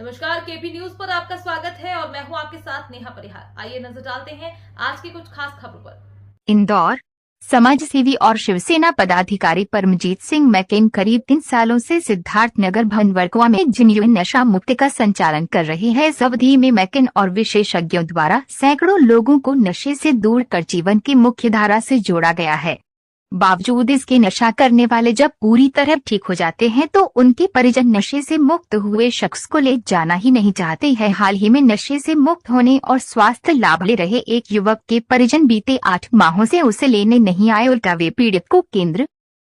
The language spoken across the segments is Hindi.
नमस्कार, केपी न्यूज पर आपका स्वागत है और मैं हूं आपके साथ नेहा परिहार। आइए नजर डालते हैं आज की कुछ खास खबरों पर। इंदौर समाजसेवी और शिवसेना पदाधिकारी परमजीत सिंह मैकेन करीब 3 सालों से सिद्धार्थनगर भनवरकुआ में जेन्युइन नशा मुक्ति का संचालन कर रहे हैं। इस अवधि में मैकेन और विशेषज्ञों द्वारा सैकड़ों लोगों को नशे से दूर कर जीवन की मुख्य धारा से जोड़ा गया है। बावजूद इसके नशा करने वाले जब पूरी तरह ठीक हो जाते हैं तो उनके परिजन नशे से मुक्त हुए शख्स को ले जाना ही नहीं चाहते हैं। हाल ही में नशे से मुक्त होने और स्वास्थ्य लाभ ले रहे एक युवक के परिजन बीते 8 माहों से उसे लेने नहीं आए। उल्टा वे पीड़ित को केंद्र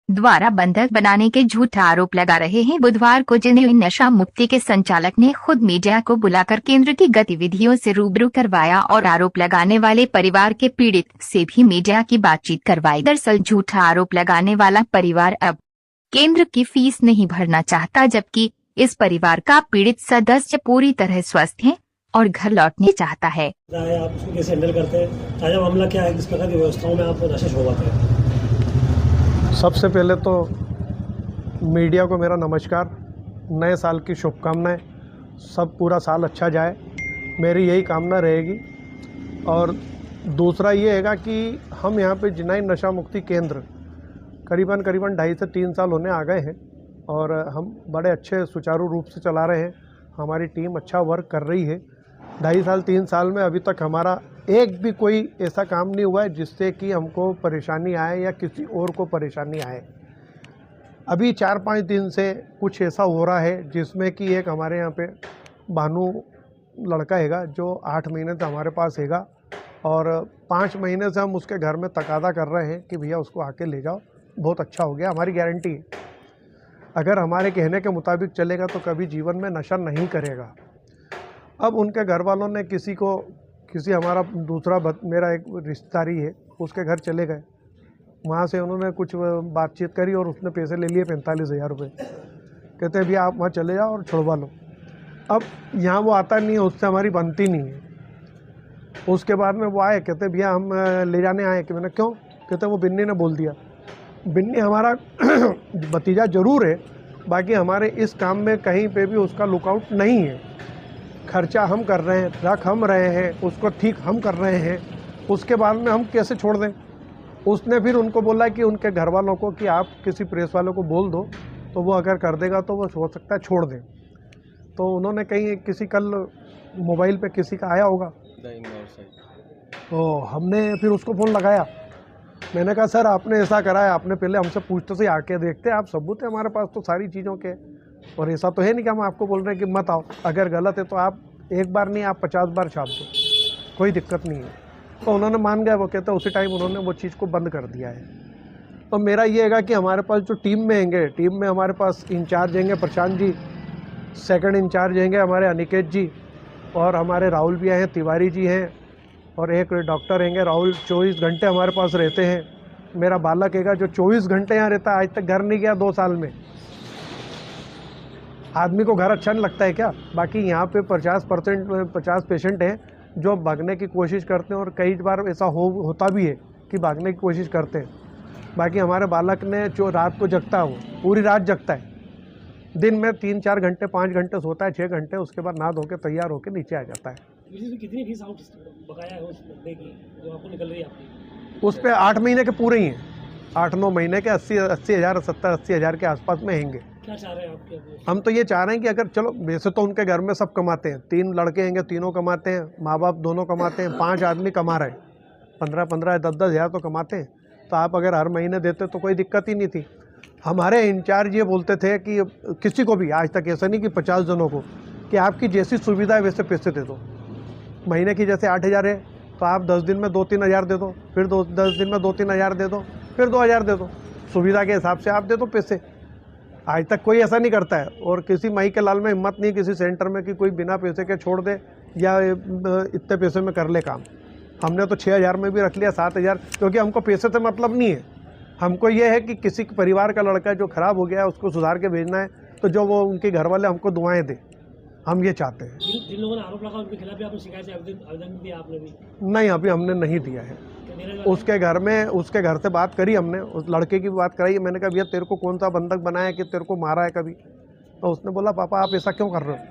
द्वारा बंधक बनाने के झूठा आरोप लगा रहे हैं। बुधवार को जेन्युइन नशा मुक्ति के संचालक ने खुद मीडिया को बुलाकर केंद्र की गतिविधियों से रूबरू करवाया और आरोप लगाने वाले परिवार के पीड़ित से भी मीडिया की बातचीत करवाई। दरअसल झूठा आरोप लगाने वाला परिवार अब केंद्र की फीस नहीं भरना चाहता, जबकि इस परिवार का पीड़ित सदस्य पूरी तरह स्वस्थ है और घर लौटने चाहता है। आप उसको कैसे हैंडल करते हैं? ताजा मामला क्या है? किस प्रकार की व्यवस्थाओं में आप नशा छुड़वाते हैं? सबसे पहले तो मीडिया को मेरा नमस्कार, नए साल की शुभकामनाएं। सब पूरा साल अच्छा जाए, मेरी यही कामना रहेगी। और दूसरा ये हैगा कि हम यहाँ पे जेन्युइन नशा मुक्ति केंद्र करीबन 2.5 से 3 साल होने आ गए हैं और हम बड़े अच्छे सुचारू रूप से चला रहे हैं। हमारी टीम अच्छा वर्क कर रही है। 2.5 साल 3 साल में अभी तक हमारा एक भी कोई ऐसा काम नहीं हुआ है जिससे कि हमको परेशानी आए या किसी और को परेशानी आए। अभी 4-5 दिन से कुछ ऐसा हो रहा है जिसमें कि एक हमारे यहाँ पे भानु लड़का हैगा जो 8 महीने से हमारे पास हैगा और 5 महीने से हम उसके घर में तकादा कर रहे हैं कि भैया उसको आके ले जाओ। बहुत अच्छा हो गया, हमारी गारंटी है। अगर हमारे कहने के मुताबिक चलेगा तो कभी जीवन में नशा नहीं करेगा। अब उनके घर वालों ने किसी हमारा दूसरा मेरा एक रिश्तेदारी है, उसके घर चले गए। वहाँ से उन्होंने कुछ बातचीत करी और उसने पैसे ले लिए 45,000 रुपये। कहते हैं भैया आप वहाँ चले जाओ और छुड़वा लो। अब यहाँ वो आता नहीं है, उससे हमारी बनती नहीं है। उसके बाद में वो आए, कहते भैया हम ले जाने आए। कि मैंने क्यों? कहते वो बिन्नी ने बोल दिया। बिन्नी हमारा भतीजा ज़रूर है, बाकी हमारे इस काम में कहीं पे भी उसका लुकआउट नहीं है। खर्चा हम कर रहे हैं, रख हम रहे हैं, उसको ठीक हम कर रहे हैं। उसके बाद में हम कैसे छोड़ दें? उसने फिर उनको बोला कि उनके घर वालों को कि आप किसी प्रेस वालों को बोल दो, तो वो अगर कर देगा तो वो हो सकता है छोड़ दें। तो उन्होंने कहीं किसी कल मोबाइल पे किसी का आया होगा, तो हमने फिर उसको फ़ोन लगाया। मैंने कहा सर आपने ऐसा करा है, आपने पहले हमसे पूछते से आके देखते। आप सबूत है हमारे पास तो सारी चीज़ों के, और ऐसा तो है नहीं कि हम आपको बोल रहे हैं कि मत आओ। अगर गलत है तो आप एक बार नहीं, आप 50 बार छाप दो, कोई दिक्कत नहीं है। तो उन्होंने मान गए। वो कहते उसी टाइम उन्होंने वो चीज़ को बंद कर दिया है। तो मेरा ये हैगा कि हमारे पास जो टीम में हैंगे, टीम में हमारे पास इंचार्ज हैंगे प्रशांत जी, सेकंड इंचार्ज हैंगे हमारे अनिकेत जी, और हमारे राहुल भी हैं, तिवारी जी हैं, और एक डॉक्टर हैंगे राहुल। 24 घंटे हमारे पास रहते हैं। मेरा बालक हैगा जो 24 घंटे यहाँ रहता है, आज तक घर नहीं गया 2 साल में। आदमी को घर अच्छा नहीं लगता है क्या? बाकी यहाँ पे 50 पेशेंट हैं जो भागने की कोशिश करते हैं और कई बार ऐसा होता भी है कि भागने की कोशिश करते हैं। बाकी हमारे बालक ने जो रात को जगता है वो पूरी रात जगता है। दिन में 3-4 घंटे 5 घंटे सोता है, 6 घंटे, उसके बाद नहा धो के तैयार होकर नीचे आ जाता है। कितनी फीस बकाया है उस बंदे की जो आपको निकल रही है आपकी? उस पर 8 महीने के पूरे ही हैं। 8-9 महीने के 80,000 70-80 हज़ार के आसपास में हैंगे। क्या चाह रहे हैं आप? हम तो ये चाह रहे हैं कि अगर चलो, वैसे तो उनके घर में सब कमाते हैं, 3 लड़के हैंगे, तीनों कमाते हैं, माँ बाप दोनों कमाते हैं, 5 आदमी कमा रहे हैं, 15-15 10-10 हज़ार तो कमाते हैं। तो आप अगर हर महीने देते तो कोई दिक्कत ही नहीं थी। हमारे इंचार्ज ये बोलते थे कि किसी को भी, आज तक ऐसा नहीं कि 50 जनों को, कि आपकी जैसी सुविधा है वैसे पैसे दे दो। महीने की जैसे 8,000 है तो आप 10 दिन में 2-3 हज़ार दे दो, फिर 10 दिन में 2-3 हज़ार दे दो, फिर 2 हज़ार दे दो। सुविधा के हिसाब से आप दे दो पैसे। आज तक कोई ऐसा नहीं करता है, और किसी माई के लाल में हिम्मत नहीं किसी सेंटर में कि कोई बिना पैसे के छोड़ दे या इतने पैसे में कर ले काम। हमने तो 6,000 में भी रख लिया, 7,000, क्योंकि हमको पैसे से मतलब नहीं है। हमको ये है कि किसी परिवार का लड़का जो ख़राब हो गया है उसको सुधार के भेजना है, तो जो वो उनके घर वाले हमको दुआएं दें, हम ये चाहते हैं। जिन लोगों ने आरोप लगा उनके खिलाफ भी आपने शिकायत आवेदन दिया आपने भी? नहीं, अभी हमने नहीं दिया है। उसके घर से बात करी हमने, उस लड़के की बात कराई। मैंने कहा भैया तेरे को कौन सा बंधक बनाया कि तेरे को मारा है कभी? तो उसने बोला पापा आप ऐसा क्यों कर रहे हो?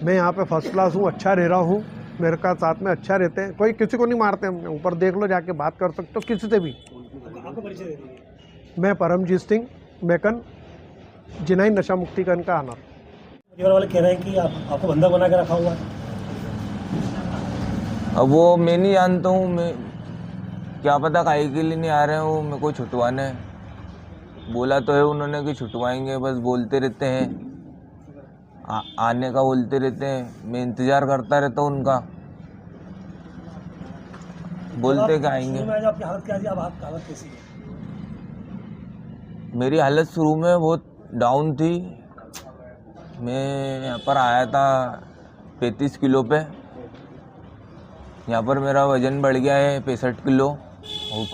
मैं यहाँ पे फर्स्ट क्लास हूँ, अच्छा रह रहा हूँ, मेरे का साथ में अच्छा रहते हैं, कोई किसी को नहीं मारते, हम ऊपर देख लो जाके बात कर सकते हो किसी से भी। आपको परिचय दे दीजिए। मैं परमजीत सिंह मैकन, जिनाई नशा मुक्तिकरण का आनर। परिवार वाले कह रहे हैं कि आपको बंधक बना के रखा हुआ है। अब वो मैं नहीं जानता हूँ, मैं क्या पता काहे के लिए नहीं आ रहे हैं वो मेरे को छुटवाने। बोला तो है उन्होंने कि छुटवाएंगे, बस बोलते रहते हैं, आने का बोलते रहते हैं। मैं इंतज़ार करता रहता हूँ उनका, बोलते कि आएंगे। शुरू में जो आपकी हालत क्या थी, अब आपकी हालत कैसी है? मेरी हालत शुरू में बहुत डाउन थी। मैं यहाँ पर आया था 35 किलो पे, यहाँ पर मेरा वज़न बढ़ गया है 65 किलो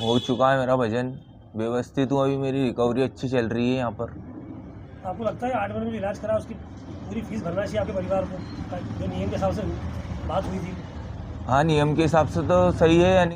हो चुका है मेरा वज़न। व्यवस्थित हूँ, अभी मेरी रिकवरी अच्छी चल रही है यहाँ पर। आपको लगता है 8 महीने में इलाज करा उसकी पूरी फीस भरना चाहिए आपके परिवार को, जो नियम के हिसाब से बात हुई थी? हाँ, नियम के हिसाब से तो सही है, यानी